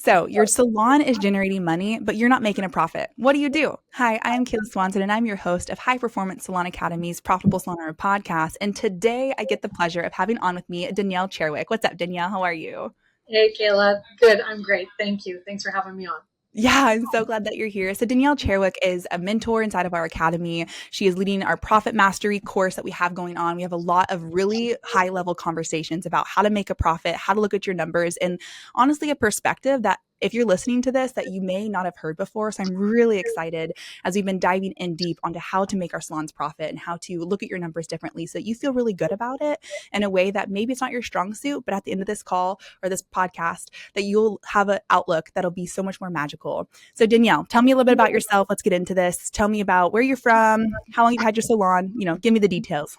So your salon is generating money, but you're not making a profit. What do you do? Hi, I am Kayla Swanson, and I'm your host of High Performance Salon Academy's Profitable Salon Owner podcast. And today I get the pleasure of having on with me Danielle Cherewyk. What's up, Danielle? How are you? Hey, Kayla. Good. I'm great. Thank you. Thanks for having me on. Yeah, I'm so glad that you're here. So Danielle Cherewyk is a mentor inside of our academy. She is leading our profit mastery course that we have going on. We have a lot of really high level conversations about how to make a profit, how to look at your numbers, and honestly, a perspective that if you're listening to this that you may not have heard before. So I'm really excited as we've been diving in deep onto how to make our salons profit and how to look at your numbers differently so that you feel really good about it in a way that maybe it's not your strong suit, but at the end of this call or this podcast, that you'll have an outlook that'll be so much more magical. So Danielle, tell me a little bit about yourself. Let's get into this. Tell me about where you're from, how long you've had your salon, give me the details.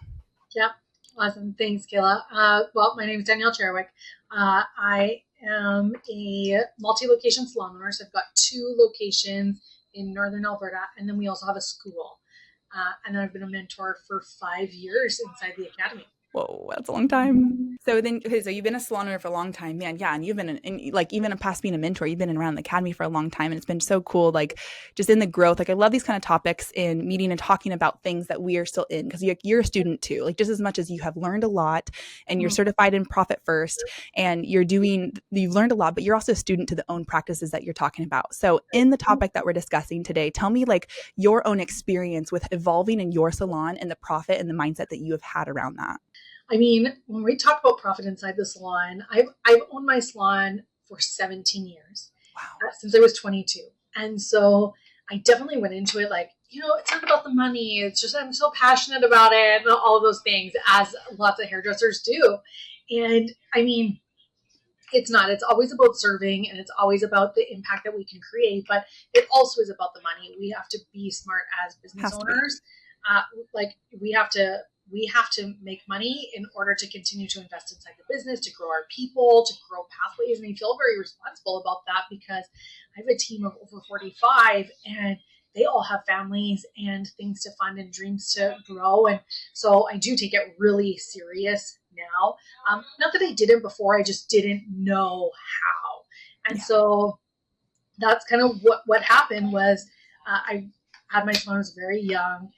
Yep. Awesome. Thanks, Kayla. Well, my name is Danielle Cherewyk. I am a multi-location salon owner. So I've got 2 locations in Northern Alberta, and then we also have a school. And then I've been a mentor for 5 years inside the academy. Whoa, that's a long time. So you've been a salon owner for a long time, man. Yeah, and you've been even past being a mentor, you've been around the academy for a long time, and it's been so cool. Like just in the growth. Like I love these kind of topics in meeting and talking about things that we are still in because you're a student too. Like just as much as you have learned a lot, and you're certified in Profit First, and you've learned a lot, but you're also a student to the own practices that you're talking about. So in the topic that we're discussing today, tell me like your own experience with evolving in your salon and the profit and the mindset that you have had around that. I mean, when we talk about profit inside the salon, I've owned my salon for 17 years. Wow. Since I was 22. And so I definitely went into it like, it's not about the money. It's just I'm so passionate about it and all of those things, as lots of hairdressers do. And I mean, it's not. It's always about serving, and it's always about the impact that we can create. But it also is about the money. We have to be smart as business owners. Like we have to make money in order to continue to invest inside the business, to grow our people, to grow pathways. And I feel very responsible about that because I have a team of over 45 and they all have families and things to fund and dreams to grow. And so I do take it really serious now. Not that I didn't before, I just didn't know how. And so that's kind of what happened was I had my son, I was very young.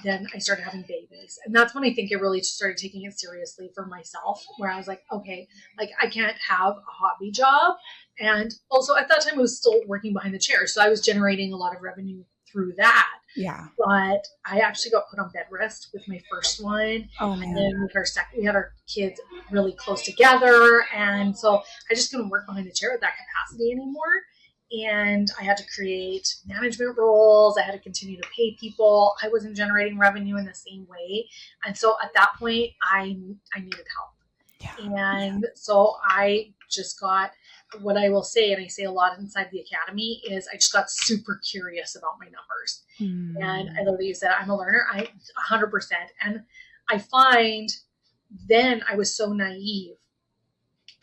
Then I started having babies. And that's when I think I really started taking it seriously for myself, where I was like, okay, like I can't have a hobby job. And also at that time, I was still working behind the chair. So I was generating a lot of revenue through that. Yeah. But I actually got put on bed rest with my first one. Oh, man. And then with our second, we had our kids really close together. And so I just couldn't work behind the chair at that capacity anymore. And I had to create management roles. I had to continue to pay people. I wasn't generating revenue in the same way. And so at that point, I needed help. And so I just got, what I will say, and I say a lot inside the academy, is I just got super curious about my numbers. And I love that you said I'm a learner. 100%. And I find then I was so naive.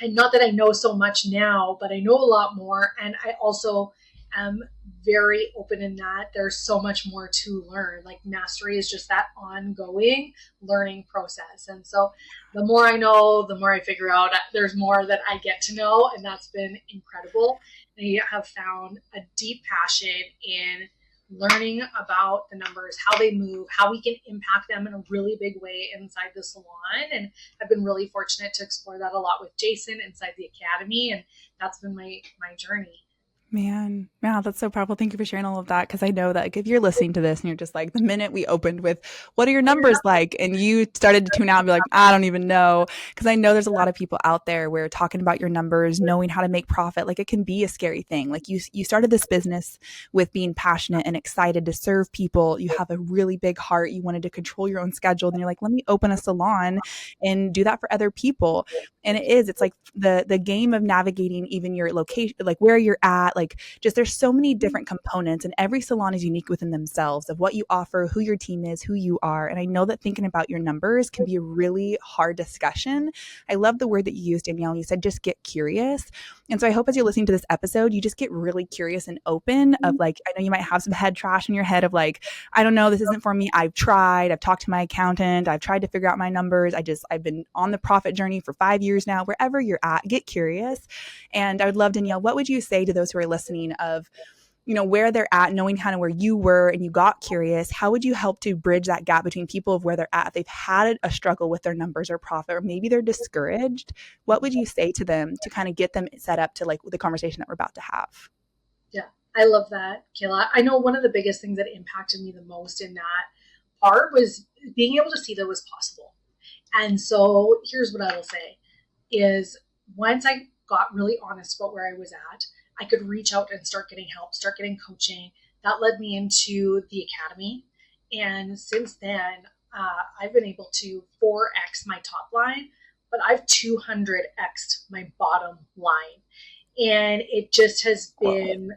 And not that I know so much now, but I know a lot more. And I also am very open in that there's so much more to learn. Like mastery is just that ongoing learning process. And so the more I know, the more I figure out there's more that I get to know. And that's been incredible. I have found a deep passion in learning about the numbers, how they move, how we can impact them in a really big way inside the salon. And I've been really fortunate to explore that a lot with Jason inside the academy. And that's been my journey. Man, wow, that's so powerful. Thank you for sharing all of that. Because I know that if you're listening to this and you're just like, the minute we opened with, what are your numbers like? And you started to tune out and be like, I don't even know. Because I know there's a lot of people out there where talking about your numbers, knowing how to make profit, like it can be a scary thing. Like you started this business with being passionate and excited to serve people. You have a really big heart. You wanted to control your own schedule. Then you're like, let me open a salon and do that for other people. And it's like the game of navigating even your location, like where you're at, like just there's so many different components and every salon is unique within themselves of what you offer, who your team is, who you are. And I know that thinking about your numbers can be a really hard discussion. I love the word that you used, Danielle. You said just get curious. And so I hope as you're listening to this episode, you just get really curious and open of like, I know you might have some head trash in your head of like, I don't know, this isn't for me. I've tried, I've talked to my accountant, I've tried to figure out my numbers. I've been on the profit journey for 5 years now. Wherever you're at, get curious. And I would love, Danielle, what would you say to those who are listening of, where they're at, knowing kind of where you were and you got curious, how would you help to bridge that gap between people of where they're at? They've had a struggle with their numbers or profit, or maybe they're discouraged. What would you say to them to kind of get them set up to like the conversation that we're about to have? Yeah, I love that, Kayla. I know one of the biggest things that impacted me the most in that part was being able to see that it was possible. And so here's what I will say is once I got really honest about where I was at, I could reach out and start getting help, start getting coaching. That led me into the academy. And since then, I've been able to 4X my top line, but I've 200X'd my bottom line. And it just has been,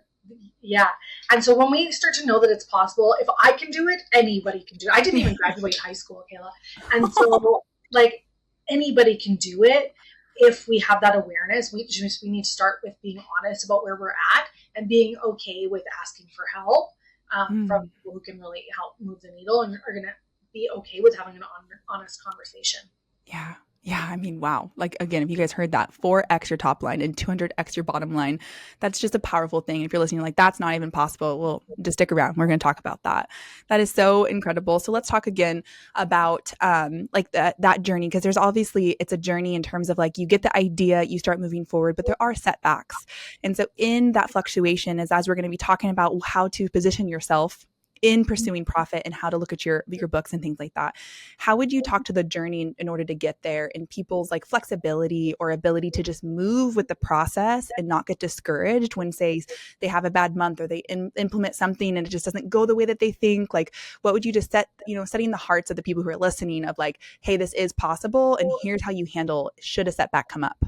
yeah. And so when we start to know that it's possible, if I can do it, anybody can do it. I didn't even graduate high school, Kayla. And so, like, anybody can do it if we have that awareness. We need to start with being honest about where we're at and being okay with asking for help from people who can really help move the needle and are going to be okay with having an honest conversation. Yeah. Yeah. I mean, wow. Like, again, if you guys heard that, 4X your top line and 200X your bottom line, that's just a powerful thing. If you're listening, like, that's not even possible. Well, just stick around. We're going to talk about that. That is so incredible. So let's talk again about like that journey, because there's obviously, it's a journey in terms of like, you get the idea, you start moving forward, but there are setbacks. And so in that fluctuation is as we're going to be talking about how to position yourself in pursuing profit and how to look at your books and things like that. How would you talk to the journey in order to get there and people's like flexibility or ability to just move with the process and not get discouraged when say they have a bad month or they implement something and it just doesn't go the way that they think? Like, what would you just setting the hearts of the people who are listening of like, hey, this is possible and here's how you handle should a setback come up?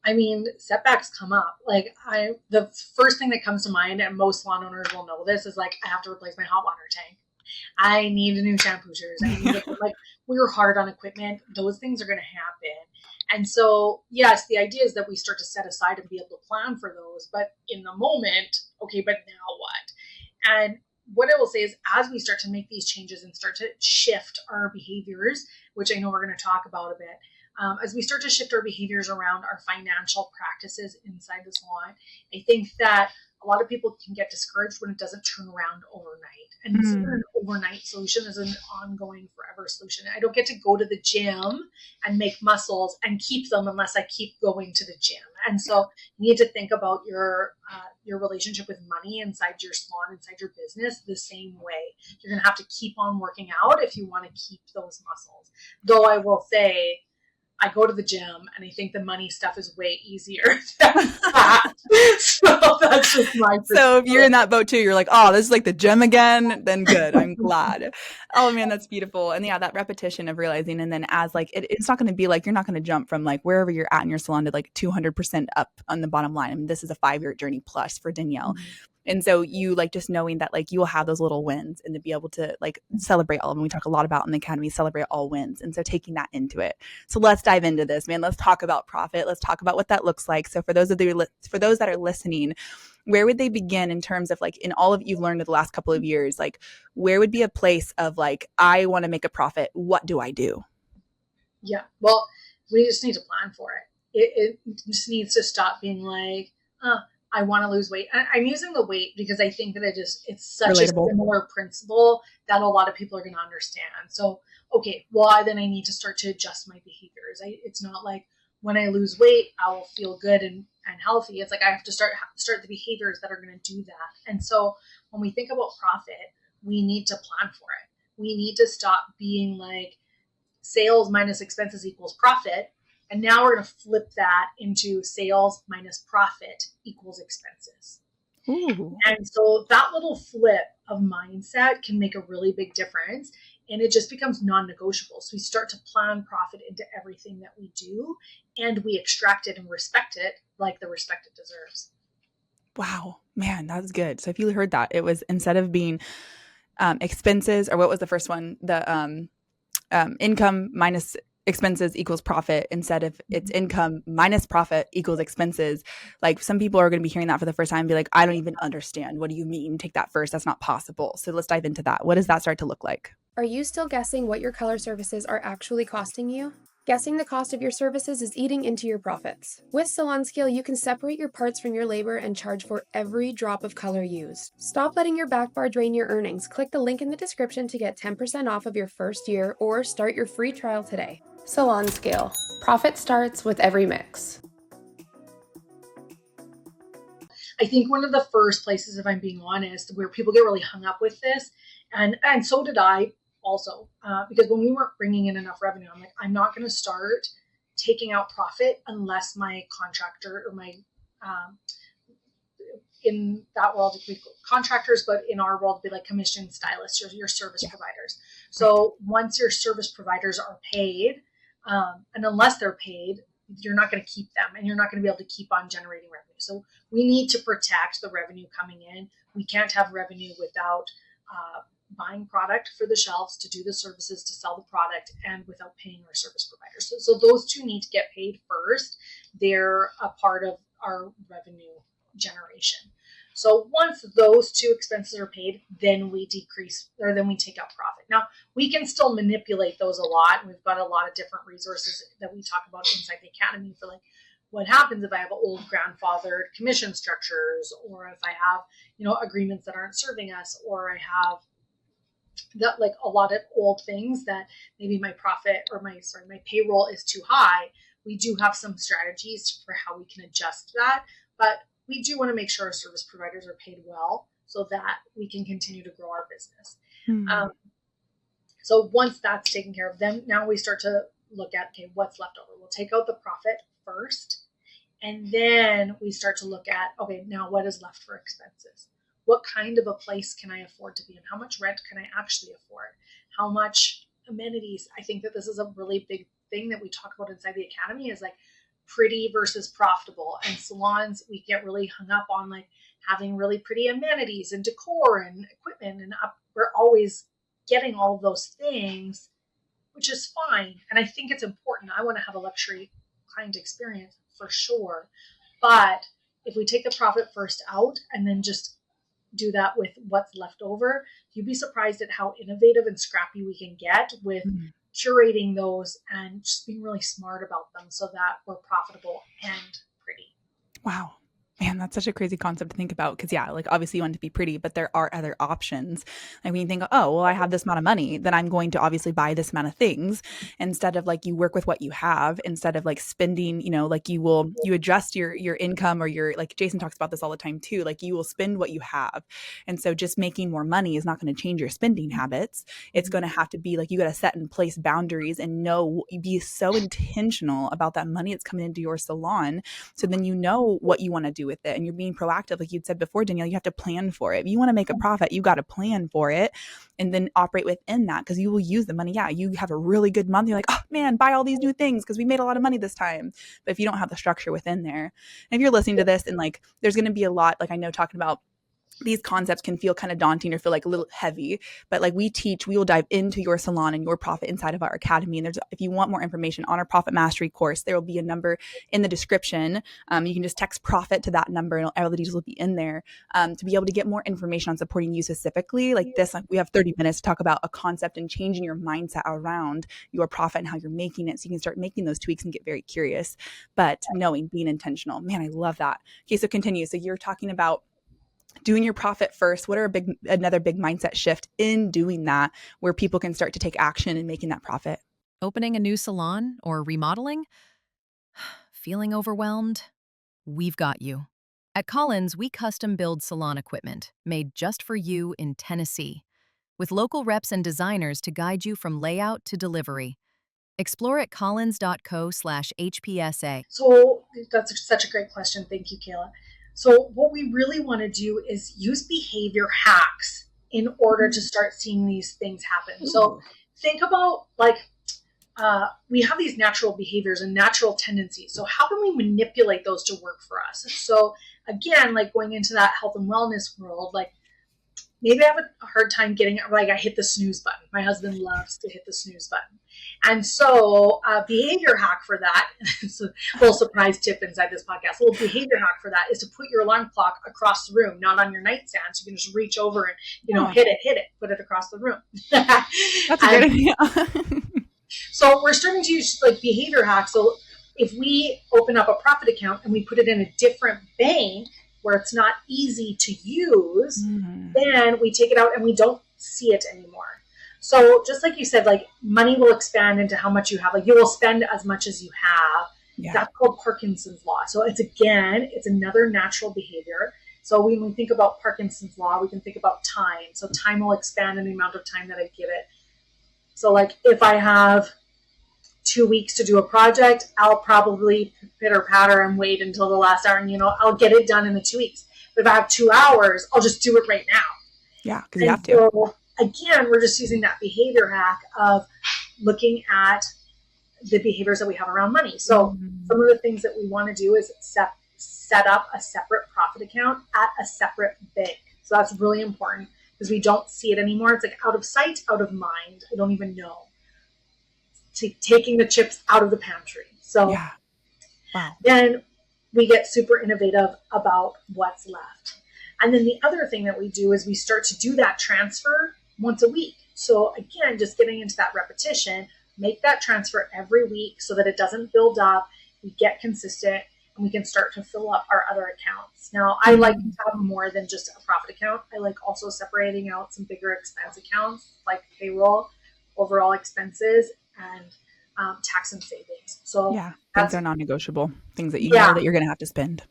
I mean, setbacks come up. Like the first thing that comes to mind, and most salon owners will know this, is like, I have to replace my hot water tank. I need a new shampoo shares. Like, we were hard on equipment. Those things are going to happen. And so, yes, the idea is that we start to set aside and be able to plan for those. But in the moment, okay, but now what? And what I will say is as we start to make these changes and start to shift our behaviors, which I know we're going to talk about a bit, as we start to shift our behaviors around our financial practices inside the salon, I think that a lot of people can get discouraged when it doesn't turn around overnight. And this isn't an overnight solution, this is an ongoing forever solution. I don't get to go to the gym and make muscles and keep them unless I keep going to the gym. And so you need to think about your relationship with money inside your salon, inside your business, the same way. You're going to have to keep on working out if you want to keep those muscles. Though I will say, I go to the gym and I think the money stuff is way easier than that. So that's just my perspective. So if you're in that boat too, you're like, oh, this is like the gym again, then good. I'm glad. Oh man, that's beautiful. And yeah, that repetition of realizing, and then as like, it's not going to be like, you're not going to jump from like wherever you're at in your salon to like 200% up on the bottom line. I mean, this is a 5-year journey plus for Danielle. Mm-hmm. And so you like just knowing that like you will have those little wins and to be able to like celebrate all of them. We talk a lot about in the academy, celebrate all wins. And so taking that into it. So let's dive into this, man. Let's talk about profit. Let's talk about what that looks like. So for those that are listening, where would they begin in terms of like in all of you've learned in the last couple of years, like where would be a place of like, I want to make a profit. What do I do? Yeah. Well, we just need to plan for it. It just needs to stop being like, I want to lose weight. I'm using the weight because I think that it's such relatable. A similar principle that a lot of people are going to understand. So, okay, well, then I need to start to adjust my behaviors. It's not like when I lose weight, I will feel good and healthy. It's like I have to start the behaviors that are going to do that. And so when we think about profit, we need to plan for it. We need to stop being like sales minus expenses equals profit. And now we're going to flip that into sales minus profit equals expenses. Ooh. And so that little flip of mindset can make a really big difference. And it just becomes non-negotiable. So we start to plan profit into everything that we do. And we extract it and respect it like the respect it deserves. Wow, man, that's good. So if you heard that, it was instead of being expenses, or what was the first one? The income minus expenses equals profit instead of it's income minus profit equals expenses. Like some people are going to be hearing that for the first time and be like, I don't even understand. What do you mean? Take that first. That's not possible. So let's dive into that. What does that start to look like? Are you still guessing what your color services are actually costing you? Guessing the cost of your services is eating into your profits. With Salon Scale, you can separate your parts from your labor and charge for every drop of color used. Stop letting your back bar drain your earnings. Click the link in the description to get 10% off of your first year or start your free trial today. Salon Scale. Profit starts with every mix. I think one of the first places, if I'm being honest, where people get really hung up with this, and so did I also, because when we weren't bringing in enough revenue, I'm like, I'm not going to start taking out profit unless my contractor or my in that world, we contractors, but in our world, be like commission stylists, your service providers. So once your service providers are paid, and unless they're paid, you're not going to keep them and you're not going to be able to keep on generating revenue. So we need to protect the revenue coming in. We can't have revenue without buying product for the shelves, to do the services, to sell the product, and without paying our service providers. So those two need to get paid first. They're a part of our revenue generation. So once those two expenses are paid, then we decrease, or then we take out profit. Now, we can still manipulate those a lot. We've got a lot of different resources that we talk about inside the academy for like what happens if I have old grandfathered commission structures, or if I have, agreements that aren't serving us, or I have that like a lot of old things that maybe my profit or my payroll is too high. We do have some strategies for how we can adjust that, but we do want to make sure our service providers are paid well so that we can continue to grow our business. Mm-hmm. So once that's taken care of, then now we start to look at, okay, what's left over. We'll take out the profit first, and then we start to look at, okay, now what is left for expenses? What kind of a place can I afford to be in? How much rent can I actually afford? How much amenities? I think that this is a really big thing that we talk about inside the academy, is like pretty versus profitable. And salons, we get really hung up on like having really pretty amenities and decor and equipment, and we're always getting all of those things, which is fine. And I think it's important. I want to have a luxury client experience for sure. But if we take the profit first out and then just do that with what's left over, you'd be surprised at how innovative and scrappy we can get with curating those and just being really smart about them so that we're profitable and pretty. Wow. Man, that's such a crazy concept to think about, because like obviously you want it to be pretty, but there are other options. Like when you think, oh, well, I have this amount of money, then I'm going to obviously buy this amount of things, instead of like you work with what you have, instead of like spending, like you adjust your income, or your, like Jason talks about this all the time too, like you will spend what you have. And so just making more money is not going to change your spending habits. It's going to have to be like, you got to set in place boundaries and be so intentional about that money that's coming into your salon. So then you know what you want to do with it, and you're being proactive. Like you'd said before, Danielle, you have to plan for it. If you want to make a profit, you got to plan for it and then operate within that, because you will use the money. Yeah, you have a really good month, you're like, oh man, buy all these new things because we made a lot of money this time. But if you don't have the structure within there, and if you're listening to this and like there's going to be a lot, like I know talking about these concepts can feel kind of daunting or feel like a little heavy, but like we will dive into your salon and your profit inside of our academy. And if you want more information on our profit mastery course, there will be a number in the description. You can just text profit to that number and all the details will be in there, to be able to get more information on supporting you specifically. Like this, we have 30 minutes to talk about a concept and changing your mindset around your profit and how you're making it, so you can start making those tweaks and get very curious, but being intentional. Man, I love that. Okay, so continue. So you're talking about doing your profit first. What are another big mindset shift in doing that, where people can start to take action in making that profit? Opening a new salon or remodeling? Feeling overwhelmed? We've got you. At Collins, we custom build salon equipment made just for you in Tennessee, with local reps and designers to guide you from layout to delivery. Explore at collins.co/HPSA. So that's such a great question. Thank you, Kayla. So what we really want to do is use behavior hacks in order to start seeing these things happen. Ooh. So think about like, we have these natural behaviors and natural tendencies. So how can we manipulate those to work for us? So again, like going into that health and wellness world, like maybe I have a hard time getting it. Like I hit the snooze button. My husband loves to hit the snooze button. And so a behavior hack for that, it's a little surprise tip inside this podcast, a little behavior hack for that is to put your alarm clock across the room, not on your nightstand. So you can just reach over and, Oh, hit it, put it across the room. that's a good And idea. so we're starting to use like behavior hacks. So if we open up a profit account and we put it in a different bank where it's not easy to use, then we take it out and we don't see it anymore. So just like you said, like money will expand into how much you have. Like you will spend as much as you have. Yeah. That's called Parkinson's law. So it's another natural behavior. So when we think about Parkinson's law, we can think about time. So time will expand in the amount of time that I give it. So like if I have 2 weeks to do a project, I'll probably pitter patter and wait until the last hour and, I'll get it done in the 2 weeks. But if I have 2 hours, I'll just do it right now. Yeah, because you have to. So again, we're just using that behavior hack of looking at the behaviors that we have around money. So some of the things that we want to do is set up a separate profit account at a separate bank. So that's really important because we don't see it anymore. It's like out of sight, out of mind. I don't even know. Taking the chips out of the pantry. So yeah. Wow. Then we get super innovative about what's left. And then the other thing that we do is we start to do that transfer once a week. So again, just getting into that repetition, make that transfer every week so that it doesn't build up. We get consistent and we can start to fill up our other accounts. Now, I like to have more than just a profit account. I like also separating out some bigger expense accounts like payroll, overall expenses, and tax and savings. So yeah, things are non-negotiable, things that you yeah. know that you're going to have to spend.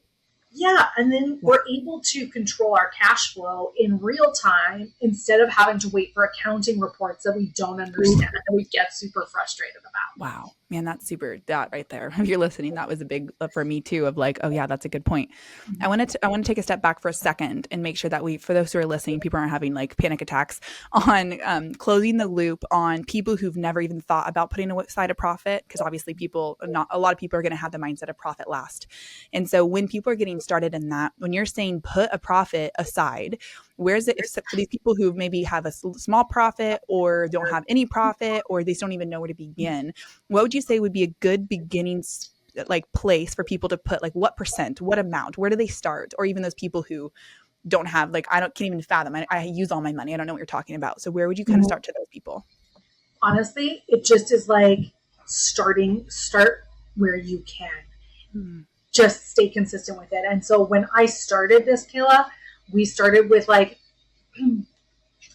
Yeah, and then we're able to control our cash flow in real time instead of having to wait for accounting reports that we don't understand and we get super frustrated about. Wow, man, that's super. That right there. If you're listening, that was a big for me too. Of like, oh yeah, that's a good point. I want to take a step back for a second and make sure that for those who are listening, people aren't having like panic attacks on closing the loop on people who've never even thought about putting aside a profit, because obviously a lot of people are going to have the mindset of profit last, and so when people are getting started in that, when you're saying put a profit aside, where's it for these people who maybe have a small profit or don't have any profit or they don't even know where to begin? What would you say would be a good beginning like place for people to put, like what percent, what amount, where do they start? Or even those people who don't have, like, can't even fathom. I use all my money. I don't know what you're talking about. So where would you kind of start to those people? Honestly, it just is like start where you can. Just stay consistent with it. And so when I started this, Kayla, we started with like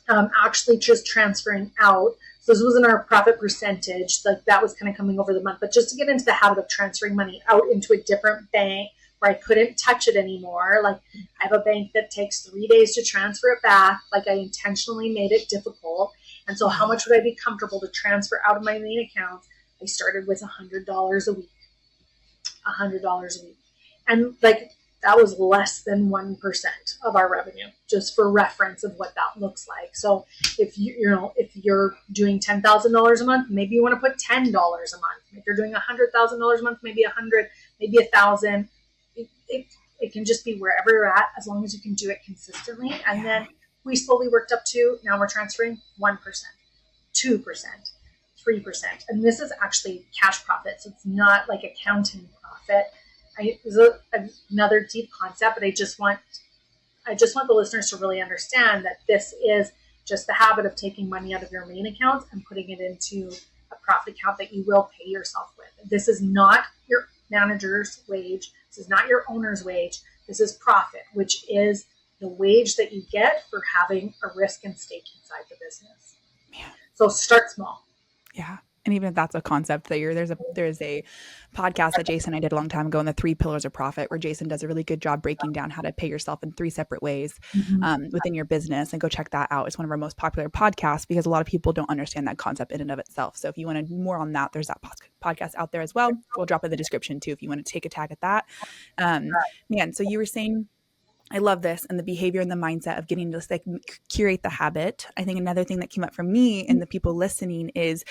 actually just transferring out. So this wasn't our profit percentage. Like that was kind of coming over the month, but just to get into the habit of transferring money out into a different bank where I couldn't touch it anymore. Like I have a bank that takes 3 days to transfer it back. Like I intentionally made it difficult. And so how much would I be comfortable to transfer out of my main account? I started with $100 a week. $100 a week. And like that was less than 1% of our revenue, just for reference of what that looks like. So if you're doing $10,000 a month, maybe you want to put $10 a month. If you're doing $100,000 a month, maybe 100, maybe 1,000. It can just be wherever you're at, as long as you can do it consistently. And then we slowly worked up to, now we're transferring 1%, 2%, 3%. And this is actually cash profit. So it's not like accounting profit. It's another deep concept, but I just want the listeners to really understand that this is just the habit of taking money out of your main account and putting it into a profit account that you will pay yourself with. This is not your manager's wage. This is not your owner's wage. This is profit, which is the wage that you get for having a risk and stake inside the business. Yeah. So start small. Yeah. And even if that's a concept that there's a podcast that Jason and I did a long time ago on the 3 pillars of profit, where Jason does a really good job breaking down how to pay yourself in 3 separate ways within your business. And go check that out. It's one of our most popular podcasts because a lot of people don't understand that concept in and of itself. So if you want to more on that, there's that podcast out there as well. We'll drop in the description too if you want to take a tag at that. Man, so you were saying I love this, and the behavior and the mindset of getting to just like curate the habit. I think another thing that came up from me and the people listening is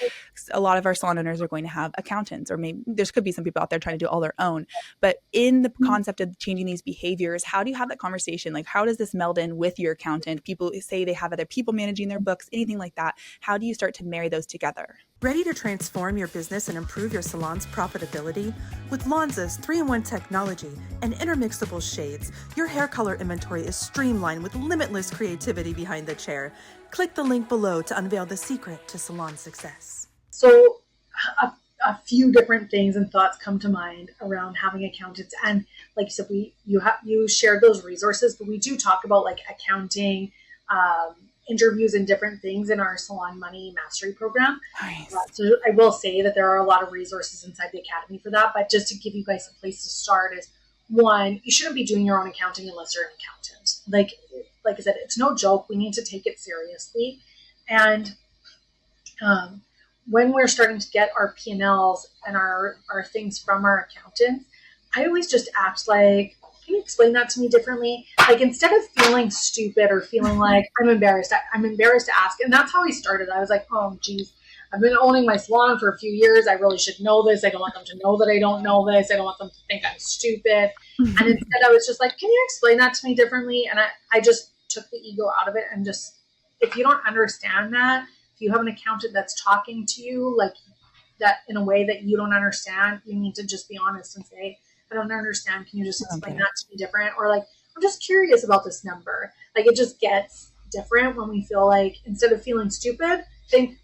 a lot of our salon owners are going to have accountants, or maybe there could be some people out there trying to do all their own. But in the concept of changing these behaviors, how do you have that conversation? Like, how does this meld in with your accountant? People say they have other people managing their books, anything like that. How do you start to marry those together? Ready to transform your business and improve your salon's profitability? With Lonza's 3-in-1 technology and intermixable shades, your hair color inventory is streamlined with limitless creativity behind the chair. Click the link below to unveil the secret to salon success. So a few different things and thoughts come to mind around having accountants. And like you said, you shared those resources, but we do talk about like accounting, interviews and different things in our Salon Money Mastery program. Nice. So I will say that there are a lot of resources inside the academy for that. But just to give you guys a place to start is, one, you shouldn't be doing your own accounting unless you're an accountant. Like I said, it's no joke. We need to take it seriously. And when we're starting to get our P&Ls and our things from our accountants, I always just ask like, can you explain that to me differently? Like, instead of feeling stupid or feeling like I'm embarrassed to ask. And that's how I started. I was like, oh, geez, I've been owning my salon for a few years. I really should know this. I don't want them to know that I don't know this. I don't want them to think I'm stupid. And instead I was just like, can you explain that to me differently? And I just took the ego out of it. And just, if you don't understand that, if you have an accountant that's talking to you like that in a way that you don't understand, you need to just be honest and say, I don't understand. Can you just explain that to me different? Or like, I'm just curious about this number. Like, it just gets different when we feel like, instead of feeling stupid, think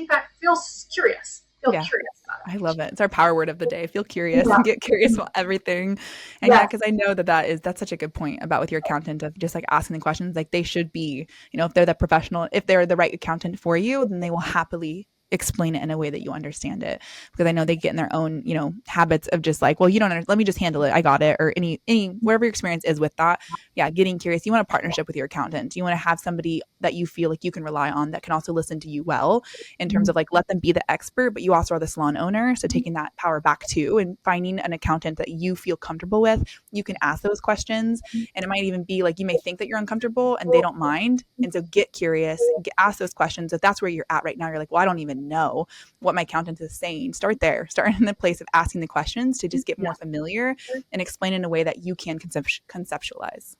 that, feel curious. Feel curious about it. I love it. It's our power word of the day. Feel curious and get curious about everything. And because I know that's such a good point about with your accountant of just like asking the questions. Like, they should be, if they're the professional, if they're the right accountant for you, then they will happily explain it in a way that you understand it, because I know they get in their own, habits of just like, well, you don't let me just handle it. I got it. Or any whatever your experience is with that. Yeah. Getting curious. You want a partnership with your accountant. You want to have somebody that you feel like you can rely on that can also listen to you well, in terms of like, let them be the expert, but you also are the salon owner. So taking that power back too, and finding an accountant that you feel comfortable with, you can ask those questions. And it might even be like, you may think that you're uncomfortable and they don't mind. And so get curious, ask those questions. If that's where you're at right now, you're like, well, I don't even know what my accountant is saying. Start there. Start in the place of asking the questions to just get more familiar and explain in a way that you can conceptualize.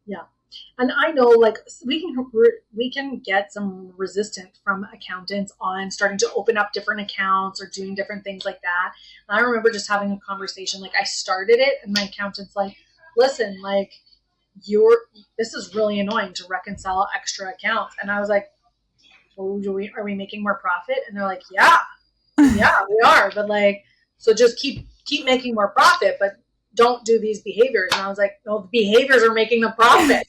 Yeah. And I know like we can get some resistance from accountants on starting to open up different accounts or doing different things like that. And I remember just having a conversation, like I started it and my accountant's like, listen, like this is really annoying to reconcile extra accounts. And I was like, oh, are we making more profit? And they're like, yeah, we are. But like, so just keep making more profit, but don't do these behaviors. And I was like, no, the behaviors are making the profit.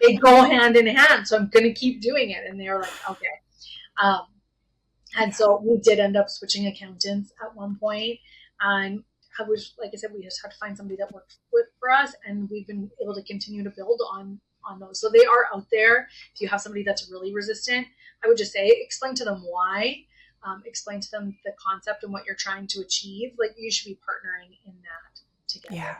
They go hand in hand. So I'm going to keep doing it. And they were like, okay. And so we did end up switching accountants at one point. And I was, like I said, we just had to find somebody that worked for us. And we've been able to continue to build on those. So they are out there. If you have somebody that's really resistant, I would just say, explain to them why, explain to them the concept and what you're trying to achieve. Like, you should be partnering in that together. Yeah.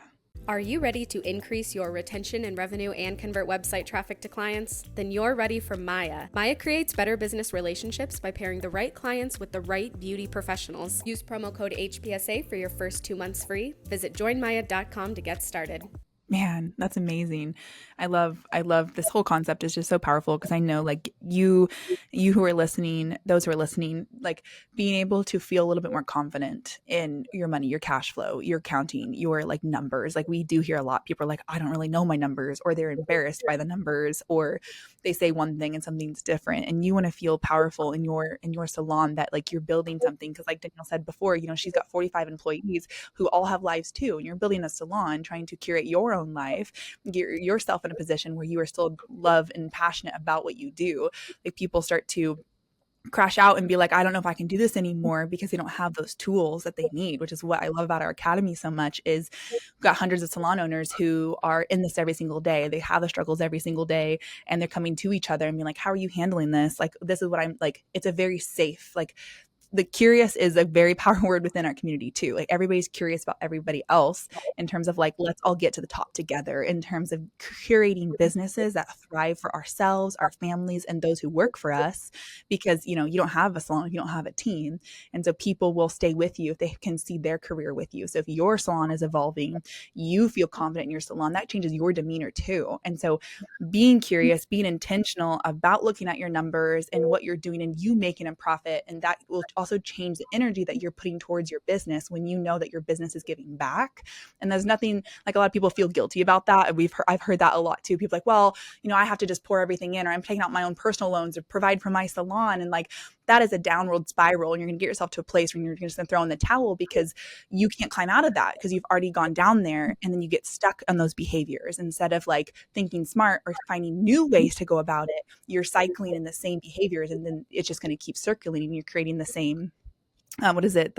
Are you ready to increase your retention and revenue and convert website traffic to clients? Then you're ready for Maya. Maya creates better business relationships by pairing the right clients with the right beauty professionals. Use promo code HPSA for your first 2 months free. Visit joinmaya.com to get started. Man, that's amazing. I love this whole concept is just so powerful, because I know like you who are listening, those who are listening, like being able to feel a little bit more confident in your money, your cash flow, your accounting, your like numbers. Like we do hear a lot, people are like, I don't really know my numbers, or they're embarrassed by the numbers, or they say one thing and something's different. And you want to feel powerful in your salon, that like you're building something. Because like Danielle said before, she's got 45 employees who all have lives too. And you're building a salon, trying to curate your own life, get yourself in a position where you are still love and passionate about what you do. Like people start to crash out and be like, I don't know if I can do this anymore, because they don't have those tools that they need, which is what I love about our academy so much. Is we've got hundreds of salon owners who are in this every single day. They have the struggles every single day, and they're coming to each other and being like, how are you handling this? Like, this is what I'm like. It's a very safe, like, the curious is a very powerful word within our community too. Like everybody's curious about everybody else in terms of like, let's all get to the top together in terms of curating businesses that thrive for ourselves, our families, and those who work for us. Because, you know, you don't have a salon if you don't have a team. And so people will stay with you if they can see their career with you. So if your salon is evolving, you feel confident in your salon, that changes your demeanor too. And so being curious, being intentional about looking at your numbers and what you're doing and you making a profit. And that will also change the energy that you're putting towards your business when you know that your business is giving back. And there's nothing like a lot of people feel guilty about that. I've heard that a lot too. People like, well, you know, I have to just pour everything in, or I'm taking out my own personal loans to provide for my salon. And like, that is a downward spiral. And you're going to get yourself to a place where you're just going to throw in the towel because you can't climb out of that because you've already gone down there. And then you get stuck on those behaviors instead of like thinking smart or finding new ways to go about it. You're cycling in the same behaviors, and then it's just going to keep circulating. You're creating the same, what is it?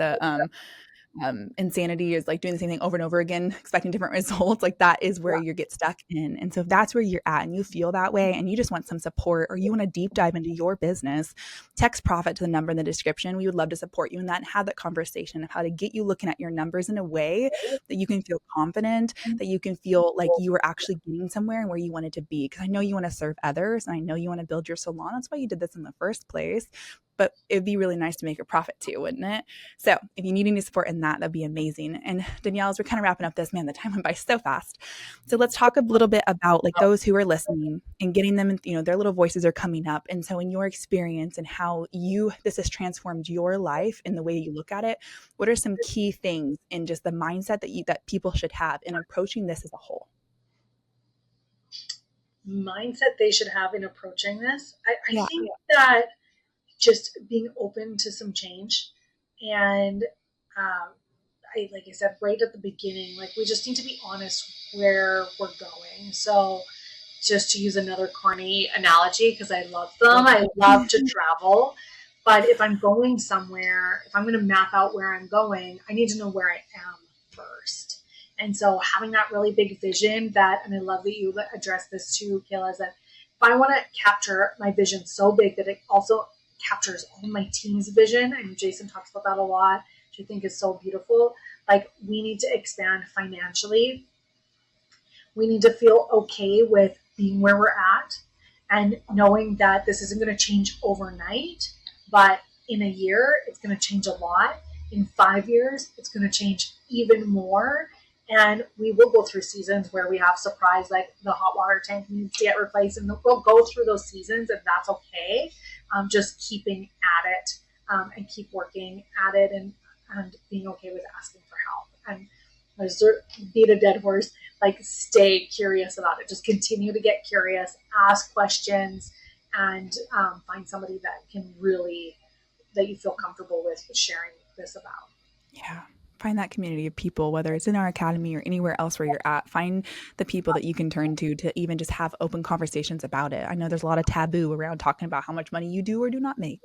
Insanity is like doing the same thing over and over again, expecting different results. Like that is where you get stuck in. And so if that's where you're at and you feel that way and you just want some support or you want to deep dive into your business, text profit to the number in the description. We would love to support you in that and have that conversation of how to get you looking at your numbers in a way that you can feel confident, that you can feel like you are actually getting somewhere and where you wanted to be. Because I know you want to serve others and I know you want to build your salon. That's why you did this in the first place. But it'd be really nice to make a profit too, wouldn't it? So if you need any support in that, that'd be amazing. And Danielle, as we're kind of wrapping up this, man, the time went by so fast. So let's talk a little bit about like those who are listening and getting them, you know, their little voices are coming up. And so in your experience and how this has transformed your life and the way you look at it, what are some key things in just the mindset that people should have in approaching this as a whole? Mindset they should have in approaching this. I think that just being open to some change and like I said right at the beginning, like we just need to be honest where we're going. So just to use another corny analogy, because I love them, I love to travel. But if I'm going somewhere, if I'm going to map out where I'm going, I need to know where I am first. And so having that really big vision and I love that you addressed this too, Kayla, is that if I want to capture my vision so big that it also captures all my team's vision, and Jason talks about that a lot, which I think is so beautiful. Like we need to expand financially. We need to feel okay with being where we're at and knowing that this isn't going to change overnight, but in a year, it's going to change a lot. In 5 years, it's going to change even more. And we will go through seasons where we have surprise, like the hot water tank needs to get replaced, and we'll go through those seasons, and that's okay. Just keeping at it and keep working at it and being okay with asking for help. And beat a dead horse, like stay curious about it. Just continue to get curious, ask questions, and find somebody that you feel comfortable with sharing this about. Yeah. Find that community of people, whether it's in our academy or anywhere else where you're at. Find the people that you can turn to even just have open conversations about it. I know there's a lot of taboo around talking about how much money you do or do not make.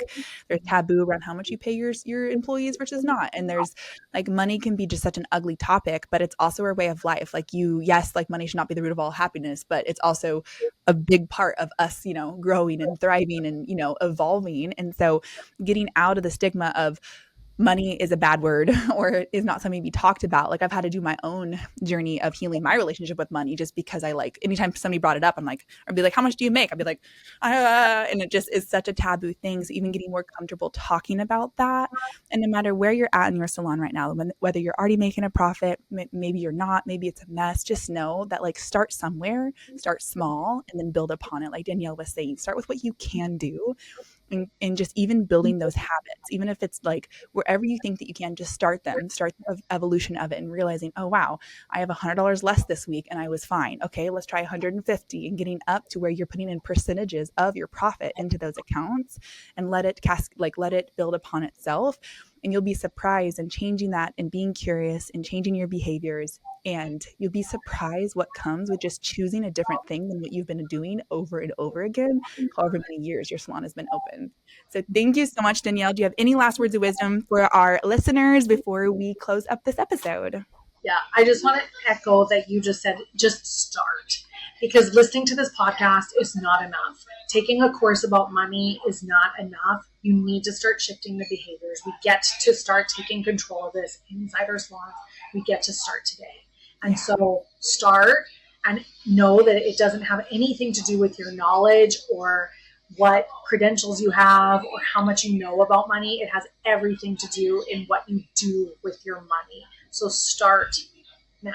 There's taboo around how much you pay your employees versus not. And there's like money can be just such an ugly topic, but it's also a way of life. Like yes, like money should not be the root of all happiness, but it's also a big part of us, you know, growing and thriving and, you know, evolving. And so getting out of the stigma of money is a bad word or is not something to be talked about. Like I've had to do my own journey of healing my relationship with money just because I like anytime somebody brought it up, I'd be like, how much do you make? I'd be like, and it just is such a taboo thing. So even getting more comfortable talking about that. And no matter where you're at in your salon right now, whether you're already making a profit, maybe you're not, maybe it's a mess, just know that like start somewhere, start small and then build upon it. Like Danielle was saying, start with what you can do. And just even building those habits, even if it's like wherever you think that you can, just start the evolution of it and realizing, oh, wow, I have $100 less this week and I was fine. Okay, let's try 150 and getting up to where you're putting in percentages of your profit into those accounts and let it build upon itself. And you'll be surprised and changing that and being curious and changing your behaviors. And you'll be surprised what comes with just choosing a different thing than what you've been doing over and over again, however many years your salon has been open. So thank you so much, Danielle. Do you have any last words of wisdom for our listeners before we close up this episode? Yeah, I just want to echo that you just said, just start. because listening to this podcast is not enough. Taking a course about money is not enough. You need to start shifting the behaviors. We get to start taking control of this inside our salons. We get to start today. And so start and know that it doesn't have anything to do with your knowledge or what credentials you have or how much you know about money. It has everything to do in what you do with your money. So start now.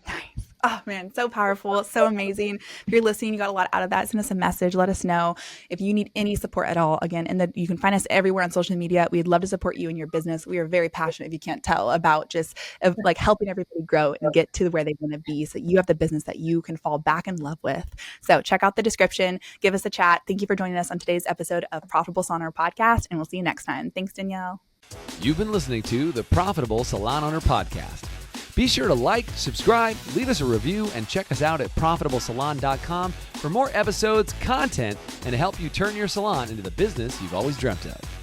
Nice. Oh man, so powerful, so amazing. If you're listening, you got a lot out of that, send us a message. Let us know if you need any support at all. Again, and you can find us everywhere on social media. We'd love to support you in your business. We are very passionate, if you can't tell, about just like helping everybody grow and get to where they want to be so you have the business that you can fall back in love with. So check out the description, give us a chat. Thank you for joining us on today's episode of Profitable Salon Owner Podcast, and we'll see you next time. Thanks, Danielle. You've been listening to the Profitable Salon Owner Podcast. Be sure to like, subscribe, leave us a review, and check us out at profitablesalon.com for more episodes, content, and to help you turn your salon into the business you've always dreamt of.